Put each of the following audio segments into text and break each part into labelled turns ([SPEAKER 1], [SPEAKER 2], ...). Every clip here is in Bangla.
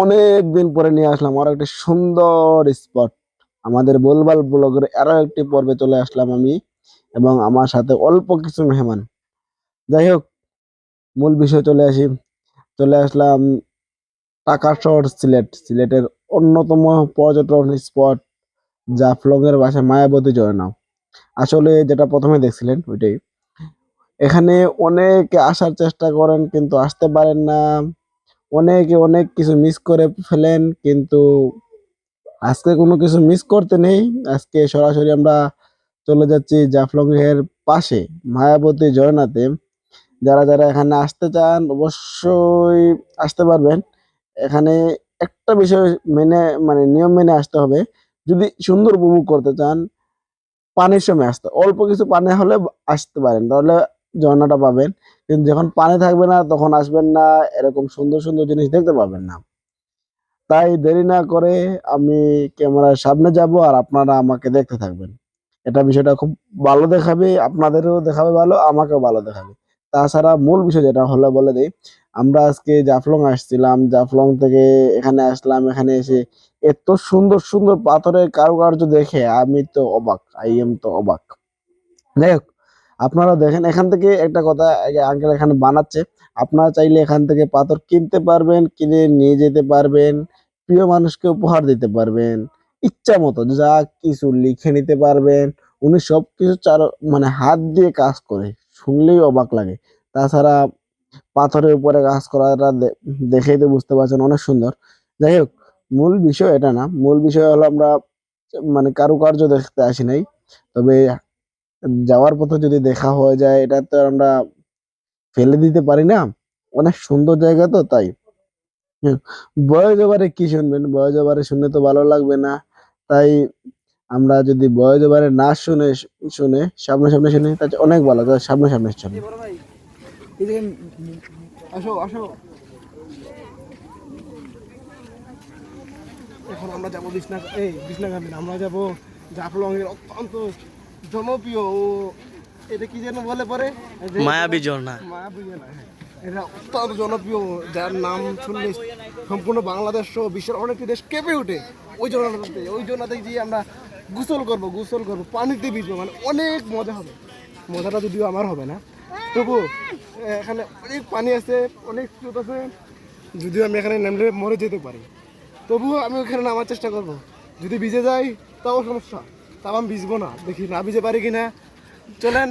[SPEAKER 1] অনেক দিন পরে নিয়ে আসলাম আরো একটা সুন্দর স্পট। আমাদের বলবাল ব্লগের আরো একটি পর্বে চলে আসলাম আমি এবং আমার সাথে অল্প কিছু মেহমান। যাই হোক, মূল বিষয় চলে আসলাম টাকার শহর সিলেটের অন্যতম পর্যটন স্পট জাফলং এর ভাষায় মায়াবতী ঝর্ণা। আসলে যেটা প্রথমে দেখছিলেন ওইটাই। এখানে অনেকে আসার চেষ্টা করেন কিন্তু আসতে পারেন না। অনেকে অনেক কিছু মিস করে ফেলেন কিন্তু আজকে কোনো কিছু মিস করতে নেই। আজকে সরাসরি আমরা চলে যাচ্ছি জাফলং এর পাশে মায়াবতী ঝর্ণাতে। যারা যারা এখানে আসতে চান অবশ্যই আসতে পারবেন। এখানে একটা বিষয় মেনে মানে নিয়ম মেনে আসতে হবে। যদি সুন্দর উপভোগ করতে চান পানির সময় আসতে, অল্প কিছু পানি হলে আসতে পারেন, তাহলে ঝর্ণাটা পাবেন। কিন্তু যখন পানি থাকবে না তখন আসবেন না, এরকম সুন্দর সুন্দর জিনিস দেখতে পাবেন না। তাই দেরি না করে আমি ক্যামেরার সামনে যাব আর আপনারা আমাকে দেখতে থাকবেন। এটা বিষয়টা খুব ভালো দেখাবে, আপনাদেরও দেখাবে ভালো, আমাকেও ভালো দেখাবে। তাছাড়া মূল বিষয় যেটা হলো বলে দেই, আমরা আজকে জাফলং আসছিলাম, জাফলং থেকে এখানে আসলাম। এখানে এসে এত সুন্দর সুন্দর পাথরের কারুকার্য দেখে আমি তো অবাক, আই এম তো অবাক। যাই হোক, আপনারা দেখেন এখান থেকে একটা কথা, আঙ্কেল এখানে বানাচ্ছে। আপনারা চাইলে এখান থেকে পাথর কিনতে পারবেন, কিনে নিয়ে যেতে পারবেন, প্রিয় মানুষকে উপহার দিতে পারবেন, ইচ্ছা মতো যা কিছু লিখে নিতে পারবেন। উনি সবকিছু মানে হাত দিয়ে কাজ করে, শুনলেই অবাক লাগে। তাছাড়া পাথরের উপরে কাজ করাটা দেখেই তো বুঝতে পারছেন অনেক সুন্দর। যাই হোক, মূল বিষয় এটা না, মূল বিষয় হলো আমরা মানে কারুকার্য দেখতে আসি নাই। তবে যাওয়ার পথে যদি দেখা হয়ে যায় এটা তো আর আমরা ফেলে দিতে পারি না। অনেক সুন্দর জায়গা তো তাই। হুম, বয়স ওভারে কি শুনবেন, বয়স ওভারে শুনলে তো ভালো লাগবে না। তাই আমরা যদি বয়স ওভারে না শুনে শুনে সামনে সামনে শুনি তাহলে অনেক ভালো, তাই সামনে সামনে চলেন।
[SPEAKER 2] আসো আসো, এখন আমরা যাবো বিছনাকান্দি না, আমরা যাবো জাফলং এর অত্যন্ত জনপ্রিয় ও এটা কি যেন বলে পরে
[SPEAKER 3] মায়াবী ঝর্ণা।
[SPEAKER 2] মায়াবী না, হ্যাঁ, এটা অত্যন্ত জনপ্রিয়, যার নাম শুনলে সম্পূর্ণ বাংলাদেশ সহ বিশ্বের অনেকটি দেশ কেঁপে ওঠে। ওই জন্যতে গিয়ে আমরা গোসল করবো পানিতে ভিজবো, মানে অনেক মজা হবে। মজাটা যদিও আমার হবে না, তবু এখানে অনেক পানি আছে, অনেক স্রোত আছে। যদিও আমি এখানে নামলে মরে যেতে পারি, তবুও আমি ওখানে নামার চেষ্টা করব। যদি ভিজে যাই তাও সমস্যা, তাও আমি ভিজবো না, দেখি না ভিজে পারি কি না। চলেন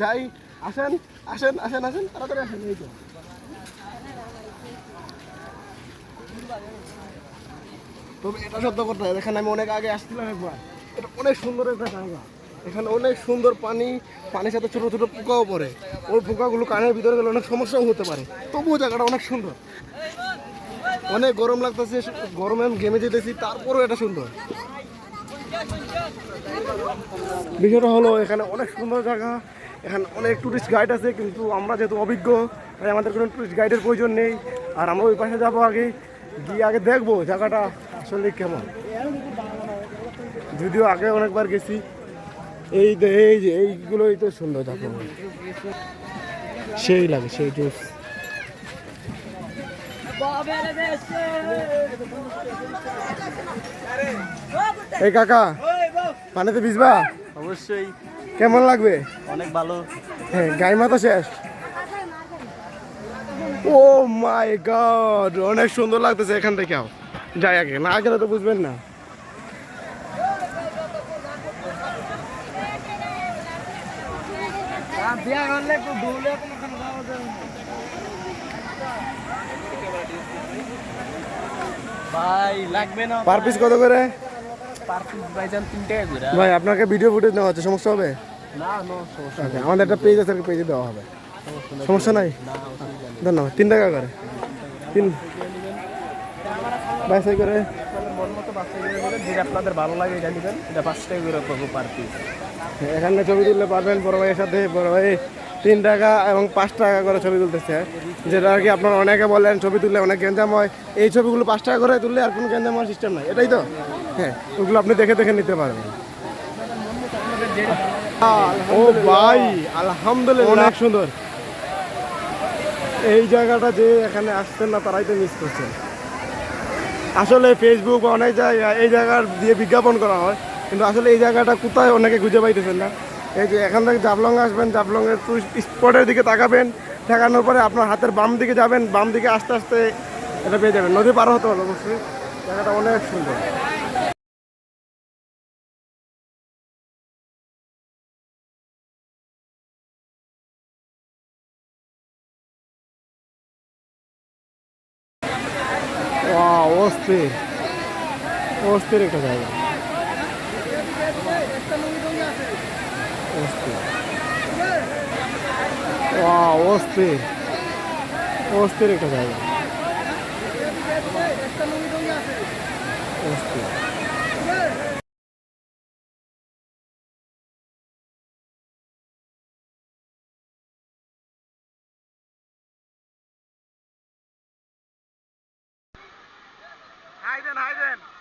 [SPEAKER 2] যাই, আসেন আসেন আসেন আসেন, তাড়াতাড়ি আসেন। এই তো, তবে এটা সত্য কথা, এখানে আমি অনেক আগে আসছিলাম একবার। এটা অনেক সুন্দর একটা জায়গা, এখানে অনেক সুন্দর পানি, পানির সাথে ছোটো ছোটো পোকাও পড়ে। ওই পোকাগুলো কানের ভিতরে গেলে অনেক সমস্যাও হতে পারে, তবুও জায়গাটা অনেক সুন্দর। অনেক গরম লাগতেছে, গরমে আমি ঘেমে যেতেছি, তারপরেও এটা সুন্দর। বিষয়টা হলো এখানে অনেক সুন্দর জায়গা, এখানে অনেক টুরিস্ট গাইড আছে, কিন্তু আমরা যেহেতু অভিজ্ঞ তাই আমাদের কোনো টুরিস্ট গাইডের প্রয়োজন নেই। আর আমরা ওই পাশে যাবো, আগে গিয়ে আগে দেখবো জায়গাটা আসলে কেমন। যদিও আগে অনেকবার গেছি। এই যে এইগুলোই তো সুন্দর জায়গা, সেই লাগে সেই জুস। এই কাকা, পানিতে ভিজবা?
[SPEAKER 3] অবশ্যই।
[SPEAKER 2] কেমন লাগবে?
[SPEAKER 3] অনেক ভালো।
[SPEAKER 2] হ্যাঁ, গায়ে মাথা শেষ। ও মাই গড, অনেক সুন্দর লাগতেছে এখান থেকে। যাই আগে, না গেলে তো বুঝবেন না।
[SPEAKER 3] ভাই লাগবে না
[SPEAKER 2] পার পিস কত করে?
[SPEAKER 3] পার পিস ভাইজান 3 টাকা করে।
[SPEAKER 2] ভাই আপনাকে ভিডিও ফুটেজ নেওয়া হচ্ছে, সমস্যা হবে?
[SPEAKER 3] না নো সমস্যা
[SPEAKER 2] আচ্ছা, আমাদের একটা পেজ আছে, পেজে দেওয়া হবে, সমস্যা নাই। ধন্যবাদ। 3 টাকা করে, 3 22 করে।
[SPEAKER 3] মন মতো বাচ্চা করে নেবেন, যেটা আপনাদের ভালো লাগে এটা নেবেন। এটা 5 টাকা করে পাবো পার পিস।
[SPEAKER 2] এখানে ছবি তুললে পারবেন বড় ভাইয়ের সাথে। বড় ভাই 3 টাকা এবং 5 টাকা করে ছবি তুলতেছে, যেটা আর কি আপনারা অনেকে বলেন ছবি তুললে অনেক গ্যাঞ্জাম হয়। এই ছবিগুলো 5 টাকা করে তুললে আর কোনো গ্যাঞ্জাম হওয়ার সিস্টেম নাই, এটাই তো। হ্যাঁ, ওগুলো আপনি দেখে দেখে নিতে পারবেন। ও ভাই, আলহামদুলিল্লাহ, অনেক সুন্দর। এই জায়গাটা যে এখানে আসছেন না তারাই তো মিস করছেন। আসলে ফেসবুক বা অনেক জায়গায় এই জায়গার দিয়ে বিজ্ঞাপন করা হয়, কিন্তু আসলে এই জায়গাটা কোথায় অনেকে খুঁজে পাইতেছেন না। এই যে এখান থেকে জাফলং আসবেন, জাফলংয়ের টুরিস্ট স্পটের দিকে তাকাবেন, তাকানোর পরে আপনার হাতের বাম দিকে যাবেন, বাম দিকে আস্তে আস্তে এটা পেয়ে যাবেন। নদী পার হতে হবে অবশ্যই, জায়গাটা অনেক সুন্দর। অস্থির অস্থির একটা জায়গা, অস্থির অস্থির অস্থির একটা জায়গা, অস্থির। হাই দেন, হাই দেন।